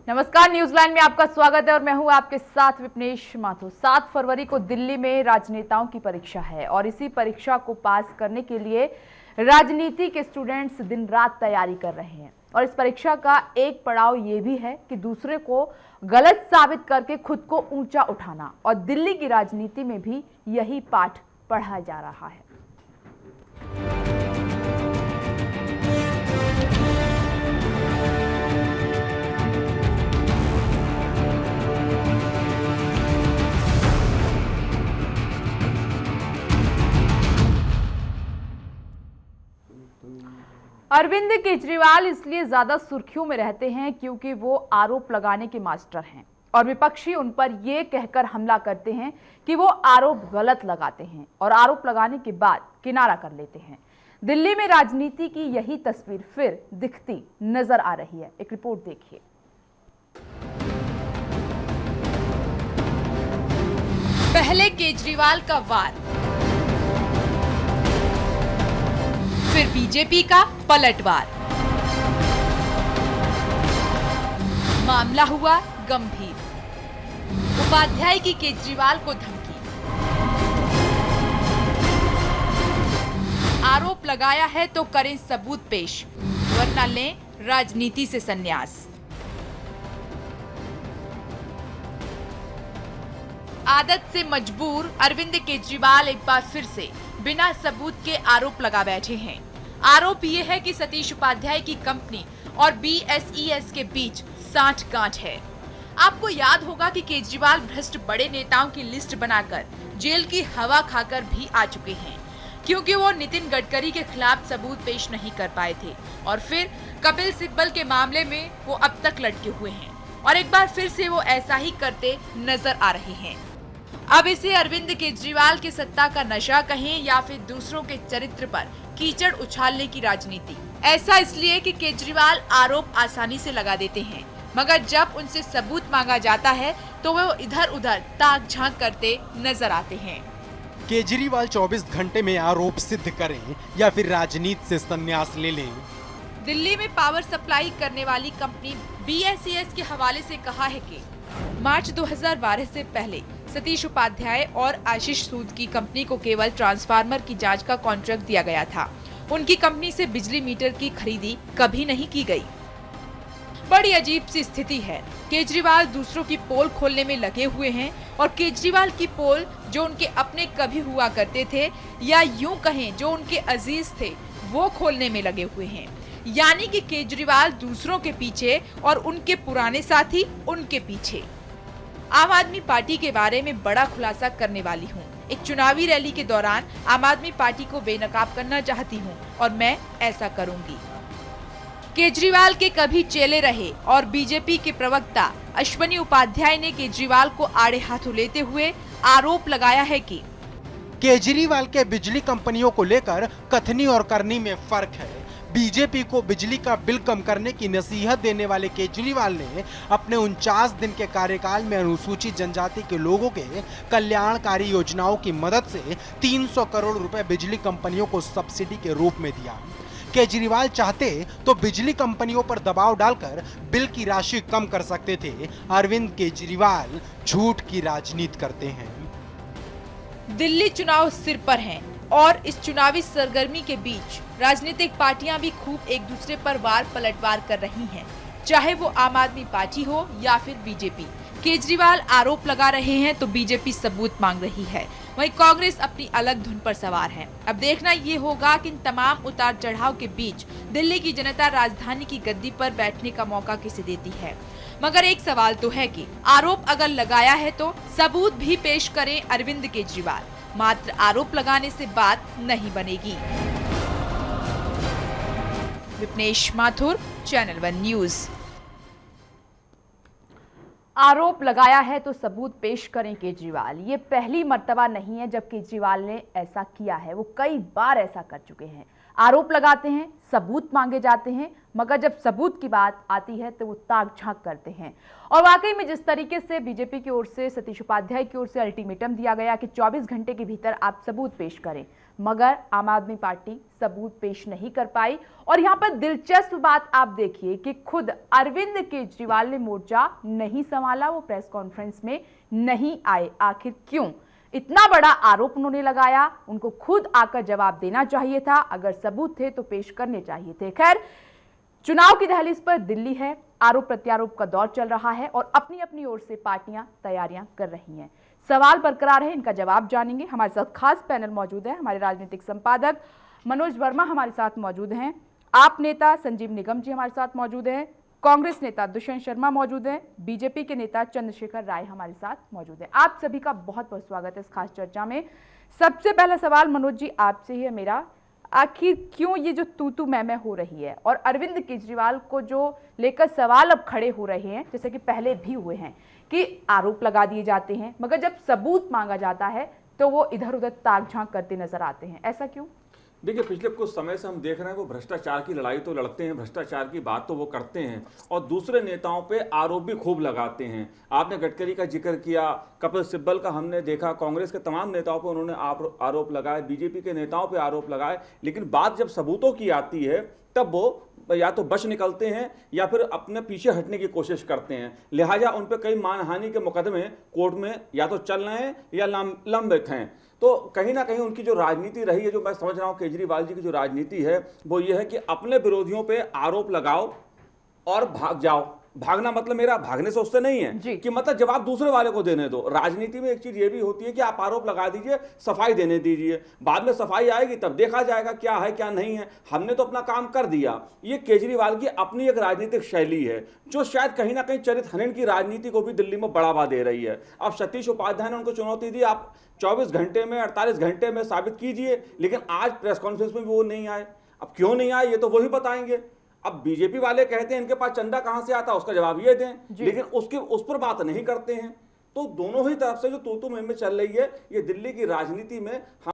नमस्कार, न्यूजीलैंड में आपका स्वागत है और मैं हूं आपके साथ विपनेश माथुर। 7 फरवरी को दिल्ली में राजनेताओं की परीक्षा है और इसी परीक्षा को पास करने के लिए राजनीति के स्टूडेंट्स दिन रात तैयारी कर रहे हैं। और इस परीक्षा का एक पड़ाव ये भी है कि दूसरे को गलत साबित करके खुद को ऊंचा उठाना, और दिल्ली की राजनीति में भी यही पाठ पढ़ाया जा रहा है। अरविंद केजरीवाल इसलिए ज्यादा सुर्खियों में रहते हैं क्योंकि वो आरोप लगाने के मास्टर हैं और विपक्षी उन पर यह कहकर हमला करते हैं कि वो आरोप गलत लगाते हैं और आरोप लगाने के बाद किनारा कर लेते हैं। दिल्ली में राजनीति की यही तस्वीर फिर दिखती नजर आ रही है। एक रिपोर्ट देखिए। पहले केजरीवाल का वार, फिर बीजेपी का पलटवार। मामला हुआ गंभीर। उपाध्याय की केजरीवाल को धमकी, आरोप लगाया है तो करें सबूत पेश, वरना लें राजनीति से संन्यास। आदत से मजबूर अरविंद केजरीवाल एक बार फिर से बिना सबूत के आरोप लगा बैठे हैं। आरोप ये है कि सतीश उपाध्याय की कंपनी और BSES के बीच सांठ-गांठ है। आपको याद होगा कि केजरीवाल भ्रष्ट बड़े नेताओं की लिस्ट बनाकर जेल की हवा खाकर भी आ चुके हैं, क्योंकि वो नितिन गडकरी के खिलाफ सबूत पेश नहीं कर पाए थे और फिर कपिल सिब्बल के मामले में वो अब तक लटके हुए हैं और एक बार फिर से वो ऐसा ही करते नजर आ रहे हैं। अब इसे अरविंद केजरीवाल के सत्ता का नशा कहें या फिर दूसरों के चरित्र पर कीचड़ उछालने की राजनीति। ऐसा इसलिए कि केजरीवाल आरोप आसानी से लगा देते हैं, मगर जब उनसे सबूत मांगा जाता है तो वो इधर उधर ताक झांक करते नजर आते हैं। केजरीवाल 24 घंटे में आरोप सिद्ध करें या फिर राजनीति से संन्यास ले लें। दिल्ली में पावर सप्लाई करने वाली कंपनी BSES के हवाले से कहा है कि मार्च 2012 से पहले सतीश उपाध्याय और आशीष सूद की कंपनी को केवल ट्रांसफार्मर की जांच का कॉन्ट्रैक्ट दिया गया था। उनकी कंपनी से बिजली मीटर की खरीदी कभी नहीं की गई। बड़ी अजीब सी स्थिति है। केजरीवाल दूसरों की पोल खोलने में लगे हुए हैं और केजरीवाल की पोल जो उनके अपने कभी हुआ करते थे या यूं कहें जो उनके अजीज थे, वो खोलने में लगे हुए हैं। यानी कि केजरीवाल दूसरों के पीछे और उनके पुराने साथी उनके पीछे। आम आदमी पार्टी के बारे में बड़ा खुलासा करने वाली हूँ। एक चुनावी रैली के दौरान आम आदमी पार्टी को बेनकाब करना चाहती हूँ और मैं ऐसा करूंगी। केजरीवाल के कभी चेले रहे और बीजेपी के प्रवक्ता अश्वनी उपाध्याय ने केजरीवाल को आड़े हाथों लेते हुए आरोप लगाया है कि केजरीवाल के बिजली कंपनियों को लेकर कथनी और करनी में फर्क है। बीजेपी को बिजली का बिल कम करने की नसीहत देने वाले केजरीवाल ने अपने 49 दिन के कार्यकाल में अनुसूचित जनजाति के लोगों के कल्याणकारी योजनाओं की मदद से 300 करोड़ रुपए बिजली कंपनियों को सब्सिडी के रूप में दिया। केजरीवाल चाहते तो बिजली कंपनियों पर दबाव डालकर बिल की राशि कम कर सकते थे। अरविंद केजरीवाल झूठ की राजनीति करते हैं। दिल्ली चुनाव सिर पर हैं और इस चुनावी सरगर्मी के बीच राजनीतिक पार्टियां भी खूब एक दूसरे पर वार पलटवार कर रही हैं, चाहे वो आम आदमी पार्टी हो या फिर बीजेपी। केजरीवाल आरोप लगा रहे हैं तो बीजेपी सबूत मांग रही है, वहीं कांग्रेस अपनी अलग धुन पर सवार है। अब देखना ये होगा कि इन तमाम उतार चढ़ाव के बीच दिल्ली की जनता राजधानी की गद्दी पर बैठने का मौका किसे देती है। मगर एक सवाल तो है कि आरोप अगर लगाया है तो सबूत भी पेश करें अरविंद केजरीवाल। मात्र आरोप लगाने से बात नहीं बनेगी। Vipnesh Mathur, channel 1 news. आरोप लगाया है तो सबूत पेश करें केजरीवाल। ये पहली मर्तबा नहीं है जब केजरीवाल ने ऐसा किया है, वो कई बार ऐसा कर चुके हैं। आरोप लगाते हैं, सबूत मांगे जाते हैं, मगर जब सबूत की बात आती है तो वो ताक झांक करते हैं। और वाकई में जिस तरीके से बीजेपी की ओर से सतीश उपाध्याय की ओर से अल्टीमेटम दिया गया कि 24 घंटे के भीतर आप सबूत पेश करें, मगर आम आदमी पार्टी सबूत पेश नहीं कर पाई। और यहां पर दिलचस्प बात आप देखिए कि खुद अरविंद केजरीवाल ने मोर्चा नहीं संभाला, वो प्रेस कॉन्फ्रेंस में नहीं आए। आखिर क्यों? इतना बड़ा आरोप उन्होंने लगाया, उनको खुद आकर जवाब देना चाहिए था। अगर सबूत थे तो पेश करने चाहिए थे। खैर, चुनाव की दहलीज पर दिल्ली है, आरोप प्रत्यारोप का दौर चल रहा है और अपनी अपनी ओर से पार्टियां तैयारियां कर रही हैं। सवाल बरकरार है, इनका जवाब जानेंगे। हमारे साथ खास पैनल मौजूद है। हमारे राजनीतिक संपादक मनोज वर्मा हमारे साथ मौजूद हैं, आप नेता संजीव निगम जी हमारे साथ मौजूद हैं, कांग्रेस नेता दुष्यंत शर्मा मौजूद हैं, बीजेपी के नेता चंद्रशेखर राय हमारे साथ मौजूद हैं। आप सभी का बहुत बहुत स्वागत है इस खास चर्चा में। सबसे पहला सवाल मनोज जी आपसे ही है मेरा, आखिर क्यों ये जो तू मैं हो रही है और अरविंद केजरीवाल को जो लेकर सवाल अब खड़े हो रहे हैं, जैसे कि पहले भी हुए हैं कि आरोप लगा दिए जाते हैं, मगर जब सबूत मांगा जाता है तो वो इधर उधर ताक झांक करते नजर आते हैं, ऐसा क्यों? देखिए, पिछले कुछ समय से हम देख रहे हैं वो भ्रष्टाचार की लड़ाई तो लड़ते हैं, भ्रष्टाचार की बात तो वो करते हैं और दूसरे नेताओं पे आरोप भी खूब लगाते हैं। आपने गडकरी का जिक्र किया, कपिल सिब्बल का हमने देखा, कांग्रेस के तमाम नेताओं पे उन्होंने आरोप लगाए, बीजेपी के नेताओं पे आरोप लगाए, लेकिन बात जब सबूतों की आती है तब वो या तो बच निकलते हैं या फिर अपने पीछे हटने की कोशिश करते हैं। लिहाजा उन पे कई मानहानि के मुकदमे कोर्ट में या तो चल रहे हैं या लंबित हैं। तो कहीं ना कहीं उनकी जो राजनीति रही है, जो मैं समझ रहा हूं केजरीवाल जी की जो राजनीति है वो ये है कि अपने विरोधियों पे आरोप लगाओ और भाग जाओ। भागना मतलब मेरा भागने से उससे नहीं है कि मतलब जवाब दूसरे वाले को देने दो। राजनीति में एक चीज ये भी होती है कि आप आरोप लगा दीजिए, सफाई देने दीजिए, बाद में सफाई आएगी तब देखा जाएगा क्या है क्या नहीं है। हमने तो अपना काम कर दिया। ये केजरीवाल की अपनी एक राजनीतिक शैली है जो शायद कहीं ना कहीं चरित्र हनन की राजनीति को भी दिल्ली में बढ़ावा दे रही है। अब सतीश उपाध्याय ने उनको चुनौती दी, आप 24 घंटे में 48 घंटे में साबित कीजिए, लेकिन आज प्रेस कॉन्फ्रेंस में भी वो नहीं आए। अब क्यों नहीं आए ये तो वही बताएंगे। अब बीजेपी वाले कहते हैं इनके पास चंदा कहां से आता है, उसका जवाब ये दें, लेकिन उस पर बात नहीं करते हैं। तो दोनों ही तरफ से जो तू में चल रही है ये दिल्ली की राजनीति में